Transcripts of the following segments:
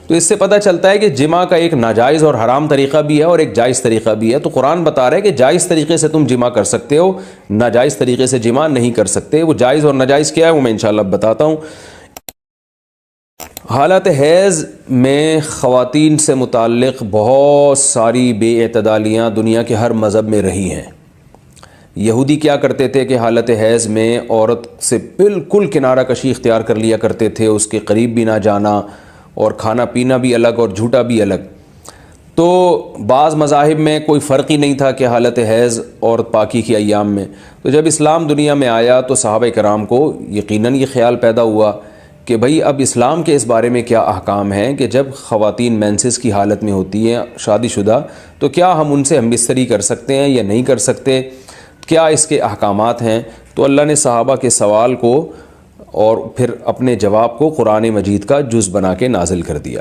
تو اس سے پتہ چلتا ہے کہ جمع کا ایک ناجائز اور حرام طریقہ بھی ہے اور ایک جائز طریقہ بھی ہے. تو قرآن بتا رہا ہے کہ جائز طریقے سے تم جمع کر سکتے ہو, ناجائز طریقے سے جمع نہیں کر سکتے. وہ جائز اور ناجائز کیا ہے وہ میں انشاءاللہ بتاتا ہوں. حالت حیض میں خواتین سے متعلق بہت ساری بے اعتدالیاں دنیا کے ہر مذہب میں رہی ہیں. یہودی کیا کرتے تھے کہ حالت حیض میں عورت سے بالکل کنارہ کشی اختیار کر لیا کرتے تھے, اس کے قریب بھی نہ جانا, اور کھانا پینا بھی الگ اور جھوٹا بھی الگ. تو بعض مذاہب میں کوئی فرق ہی نہیں تھا کہ حالت حیض اور پاکی کی ایام میں. تو جب اسلام دنیا میں آیا تو صحابہ کرام کو یقیناً یہ خیال پیدا ہوا کہ بھئی اب اسلام کے اس بارے میں کیا احکام ہیں کہ جب خواتین مینسز کی حالت میں ہوتی ہیں شادی شدہ, تو کیا ہم ان سے ہم بستری کر سکتے ہیں یا نہیں کر سکتے, کیا اس کے احکامات ہیں. تو اللہ نے صحابہ کے سوال کو اور پھر اپنے جواب کو قرآن مجید کا جز بنا کے نازل کر دیا.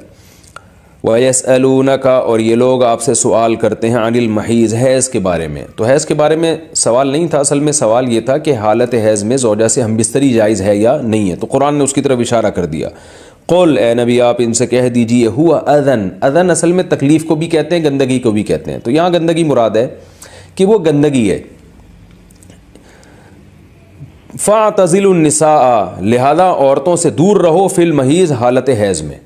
وَيَسْأَلُونَكَ, اور یہ لوگ آپ سے سوال کرتے ہیں, عَنِ الْمَحِيضِ, حیض کے بارے میں. تو حیض کے بارے میں سوال نہیں تھا, اصل میں سوال یہ تھا کہ حالت حیض میں زوجہ سے ہم بستری جائز ہے یا نہیں ہے. تو قرآن نے اس کی طرف اشارہ کر دیا. قل, اے نبی آپ ان سے کہہ دیجئے, ہوا اذن, اذن اصل میں تکلیف کو بھی کہتے ہیں, گندگی کو بھی کہتے ہیں. تو یہاں گندگی مراد ہے کہ وہ گندگی ہے. فَاعْتَزِلُوا النِّسَاءَ, لہذا عورتوں سے دور رہو, فی المحیض, حالت حیض میں.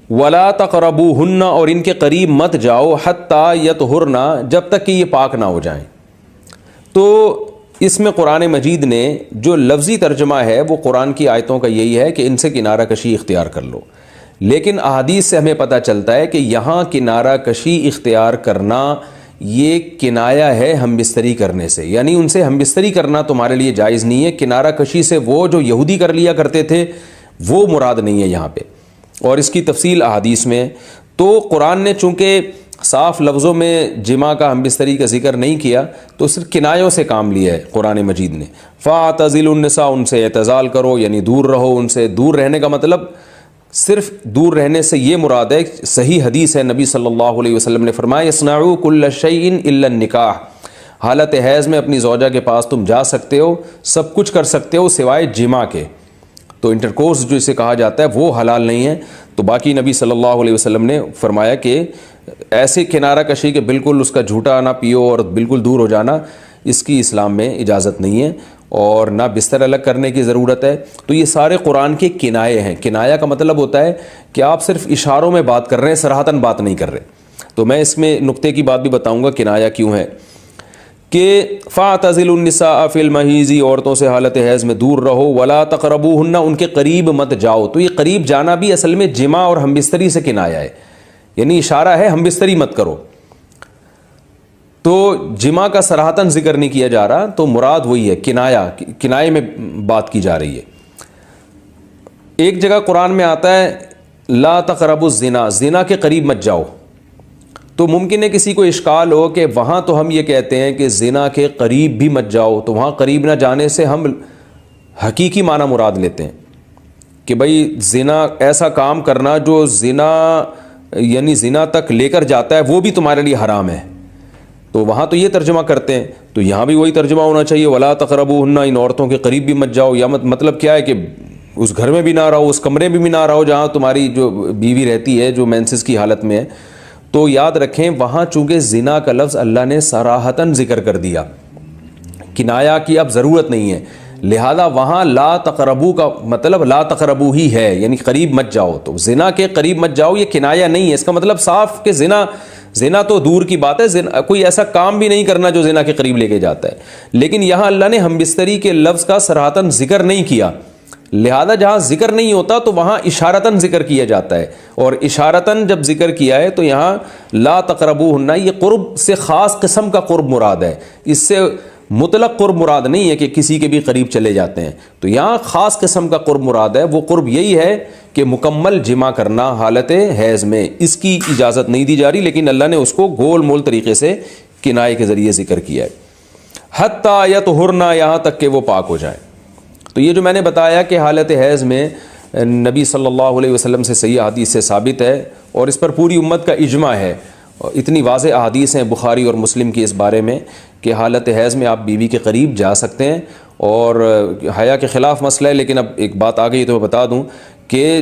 وَلَا تَقْرَبُوهُنَّ, اور ان کے قریب مت جاؤ, حَتَّى يَطْهُرْنَ, جب تک کہ یہ پاک نہ ہو جائیں. تو اس میں قرآن مجید نے جو لفظی ترجمہ ہے وہ قرآن کی آیتوں کا یہی ہے کہ ان سے کنارہ کشی اختیار کر لو. لیکن احادیث سے ہمیں پتہ چلتا ہے کہ یہاں کنارہ کشی اختیار کرنا یہ کنایہ ہے ہم بستری کرنے سے, یعنی ان سے ہم بستری کرنا تمہارے لیے جائز نہیں ہے. کنارہ کشی سے وہ جو یہودی کر لیا کرتے تھے وہ مراد نہیں ہے یہاں پہ, اور اس کی تفصیل احادیث میں. تو قرآن نے چونکہ صاف لفظوں میں جمع کا ہم بستری کا ذکر نہیں کیا تو صرف کنایوں سے کام لیا ہے قرآن مجید نے. فَاعْتَزِلُوا النِّسَاءَ, ان سے اعتزال کرو, یعنی دور رہو ان سے. دور رہنے کا مطلب صرف دور رہنے سے یہ مراد ہے, صحیح حدیث ہے, نبی صلی اللہ علیہ وسلم نے فرمایا, اصنعوا کل شیء الا النکاح, حالت حیض میں اپنی زوجہ کے پاس تم جا سکتے ہو, سب کچھ کر سکتے ہو سوائے جمع کے. تو انٹرکورس جو اسے کہا جاتا ہے وہ حلال نہیں ہے. تو باقی نبی صلی اللہ علیہ وسلم نے فرمایا کہ ایسے کنارہ کشی کہ بالکل اس کا جھوٹا نہ پیو اور بالکل دور ہو جانا, اس کی اسلام میں اجازت نہیں ہے, اور نہ بستر الگ کرنے کی ضرورت ہے. تو یہ سارے قرآن کے کنائے ہیں. کنایا کا مطلب ہوتا ہے کہ آپ صرف اشاروں میں بات کر رہے ہیں, صراحتاً بات نہیں کر رہے. تو میں اس میں نقطے کی بات بھی بتاؤں گا کنایا کیوں ہے. کہ فَاعْتَزِلُوا النِّسَاءَ فِي الْمَحِيضِ, عورتوں سے حالت حیض میں دور رہو, وَلَا تَقْرَبُوهُنَّ, ان کے قریب مت جاؤ. تو یہ قریب جانا بھی اصل میں جمع اور ہم بستری سے کنایا ہے, یعنی اشارہ ہے ہم بستری مت کرو. تو جمع کا صراحتاً ذکر نہیں کیا جا رہا, تو مراد وہی ہے کنایا, کنائے میں بات کی جا رہی ہے. ایک جگہ قرآن میں آتا ہے لا تقربوا الزنا, زنا کے قریب مت جاؤ. تو ممکن ہے کسی کو اشکال ہو کہ وہاں تو ہم یہ کہتے ہیں کہ زنا کے قریب بھی مت جاؤ, تو وہاں قریب نہ جانے سے ہم حقیقی معنی مراد لیتے ہیں کہ بھئی زنا ایسا کام کرنا جو زنا یعنی زنا تک لے کر جاتا ہے وہ بھی تمہارے لیے حرام ہے. تو وہاں تو یہ ترجمہ کرتے ہیں, تو یہاں بھی وہی ترجمہ ہونا چاہیے, ولا تقربوهن, ان عورتوں کے قریب بھی مت جاؤ. یا مطلب کیا ہے کہ اس گھر میں بھی نہ رہو, اس کمرے میں بھی نہ رہو جہاں تمہاری جو بیوی رہتی ہے جو مینسز کی حالت میں ہے. تو یاد رکھیں وہاں چونکہ زنا کا لفظ اللہ نے صراحتاً ذکر کر دیا, کنایا کی اب ضرورت نہیں ہے, لہذا وہاں لا تقربو کا مطلب لا تقربو ہی ہے, یعنی قریب مت جاؤ. تو زنا کے قریب مت جاؤ یہ کنایا نہیں ہے, اس کا مطلب صاف کہ زنا تو دور کی بات ہے, کوئی ایسا کام بھی نہیں کرنا جو زنا کے قریب لے کے جاتا ہے. لیکن یہاں اللہ نے ہم بستری کے لفظ کا صراحتاً ذکر نہیں کیا, لہذا جہاں ذکر نہیں ہوتا تو وہاں اشارتاً ذکر کیا جاتا ہے, اور اشارتاً جب ذکر کیا ہے تو یہاں لا تقربوہن, یہ قرب سے خاص قسم کا قرب مراد ہے, اس سے مطلق قرب مراد نہیں ہے کہ کسی کے بھی قریب چلے جاتے ہیں. تو یہاں خاص قسم کا قرب مراد ہے, وہ قرب یہی ہے کہ مکمل جمع کرنا حالت حیض میں, اس کی اجازت نہیں دی جا رہی, لیکن اللہ نے اس کو گول مول طریقے سے کنائے کے ذریعے ذکر کیا ہے. حتی یطہرن, یہاں تک کہ وہ پاک ہو جائیں. تو یہ جو میں نے بتایا کہ حالت حیض میں نبی صلی اللہ علیہ وسلم سے صحیح حدیث سے ثابت ہے, اور اس پر پوری امت کا اجماع ہے. اتنی واضح احادیث ہیں بخاری اور مسلم کی اس بارے میں کہ حالت حیض میں آپ بیوی کے قریب جا سکتے ہیں, اور حیا کے خلاف مسئلہ ہے. لیکن اب ایک بات آ گئی تو میں بتا دوں کہ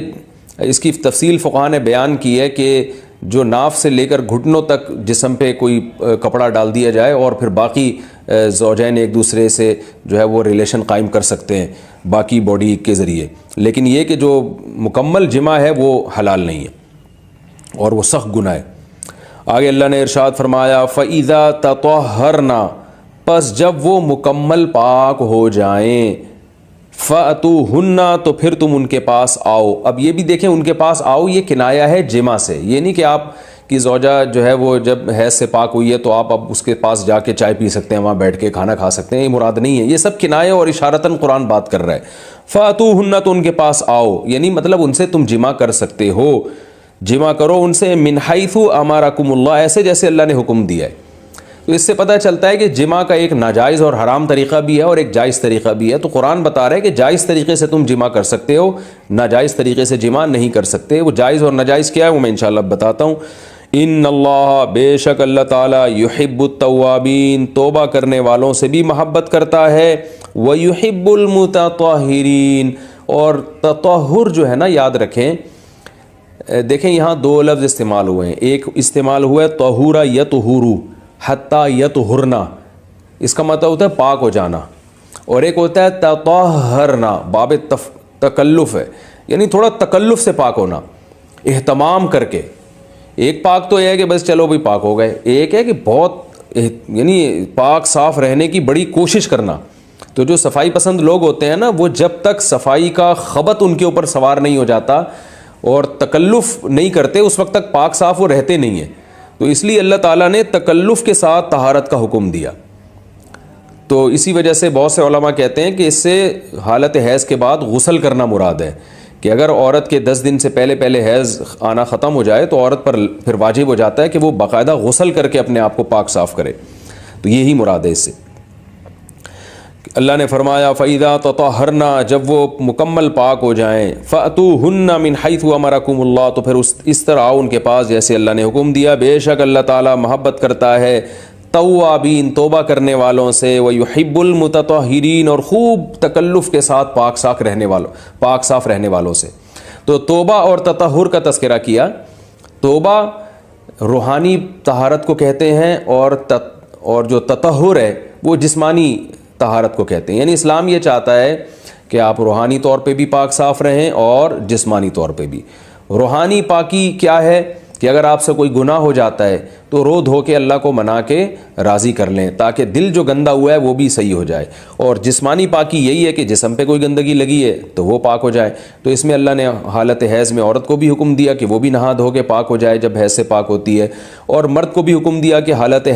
اس کی تفصیل فقہاء نے بیان کی ہے کہ جو ناف سے لے کر گھٹنوں تک جسم پہ کوئی کپڑا ڈال دیا جائے اور پھر باقی زوجین ایک دوسرے سے جو ہے وہ ریلیشن قائم کر سکتے ہیں باقی باڈی کے ذریعے، لیکن یہ کہ جو مکمل جمع ہے وہ حلال نہیں ہے اور وہ سخت گناہ ہے۔ آگے اللہ نے ارشاد فرمایا فَإِذَا تَطَهَّرْنَا، پس جب وہ مکمل پاک ہو جائیں، فَأْتُوهُنَّ، تو پھر تم ان کے پاس آؤ۔ اب یہ بھی دیکھیں ان کے پاس آؤ یہ کنایا ہے جمع سے، یہ نہیں کہ آپ کی زوجہ جو ہے وہ جب حیض سے پاک ہوئی ہے تو آپ اب اس کے پاس جا کے چائے پی سکتے ہیں، وہاں بیٹھ کے کھانا کھا سکتے ہیں، یہ مراد نہیں ہے، یہ سب کنایا اور اشارتاً قرآن بات کر رہا ہے۔ فَأْتُوهُنَّ، تو ان کے پاس آؤ، یعنی مطلب ان سے تم جمع کر سکتے ہو، جمع کرو ان سے، من حیث امرکم اللہ، ایسے جیسے اللہ نے حکم دیا ہے۔ تو اس سے پتہ چلتا ہے کہ جمع کا ایک ناجائز اور حرام طریقہ بھی ہے اور ایک جائز طریقہ بھی ہے۔ تو قرآن بتا رہا ہے کہ جائز طریقے سے تم جمع کر سکتے ہو، ناجائز طریقے سے جمع نہیں کر سکتے۔ وہ جائز اور ناجائز کیا ہے وہ میں انشاءاللہ بتاتا ہوں۔ ان اللہ، بے شک اللہ تعالیٰ، یحب التوابین، توبہ کرنے والوں سے بھی محبت کرتا ہے، ویحب المتطہرین، اور تطہر جو ہے نا یاد رکھیں، دیکھیں یہاں دو لفظ استعمال ہوئے ہیں، ایک استعمال ہوا ہے طہورا یطہرو حتی یطہرنا، اس کا مطلب ہوتا ہے پاک ہو جانا، اور ایک ہوتا ہے تطہرنا، باب تکلف ہے، یعنی تھوڑا تکلف سے پاک ہونا، اہتمام کر کے۔ ایک پاک تو یہ ہے کہ بس چلو بھی پاک ہو گئے، ایک ہے کہ بہت یعنی پاک صاف رہنے کی بڑی کوشش کرنا۔ تو جو صفائی پسند لوگ ہوتے ہیں نا، وہ جب تک صفائی کا خبط ان کے اوپر سوار نہیں ہو جاتا اور تکلف نہیں کرتے اس وقت تک پاک صاف وہ رہتے نہیں ہیں۔ تو اس لیے اللہ تعالیٰ نے تکلف کے ساتھ طہارت کا حکم دیا۔ تو اسی وجہ سے بہت سے علماء کہتے ہیں کہ اس سے حالت حیض کے بعد غسل کرنا مراد ہے، کہ اگر عورت کے 10 دن سے پہلے حیض آنا ختم ہو جائے تو عورت پر پھر واجب ہو جاتا ہے کہ وہ باقاعدہ غسل کر کے اپنے آپ کو پاک صاف کرے۔ تو یہی مراد ہے اس سے۔ اللہ نے فرمایا فَإِذَا تَطَهَّرْنَا، جب وہ مکمل پاک ہو جائیں، فَأْتُوهُنَّ مِنْ حَيْثُ أَمَرَكُمُ اللَّهُ، تو پھر اس طرح آؤ ان کے پاس جیسے اللہ نے حکم دیا۔ بے شک اللہ تعالیٰ محبت کرتا ہے توابین، توبہ کرنے والوں سے، وَيُحِبُّ الْمُتَطَهِّرِينَ، اور خوب تکلف کے ساتھ پاک صاف رہنے والوں سے۔ تو توبہ اور تطہر کا تذکرہ کیا۔ توبہ روحانی طہارت کو کہتے ہیں اور جو تطہر ہے وہ جسمانی طہارت کو کہتے ہیں، یعنی اسلام یہ چاہتا ہے کہ آپ روحانی طور پہ بھی پاک صاف رہیں اور جسمانی طور پہ بھی۔ روحانی پاکی کیا ہے کہ اگر آپ سے کوئی گناہ ہو جاتا ہے تو رو دھو کے اللہ کو منا کے راضی کر لیں تاکہ دل جو گندا ہوا ہے وہ بھی صحیح ہو جائے، اور جسمانی پاکی یہی ہے کہ جسم پہ کوئی گندگی لگی ہے تو وہ پاک ہو جائے۔ تو اس میں اللہ نے حالت حیض میں عورت کو بھی حکم دیا کہ وہ بھی نہا دھو کے پاک ہو جائے جب حیض سے پاک ہوتی ہے، اور مرد کو بھی حکم دیا کہ حالت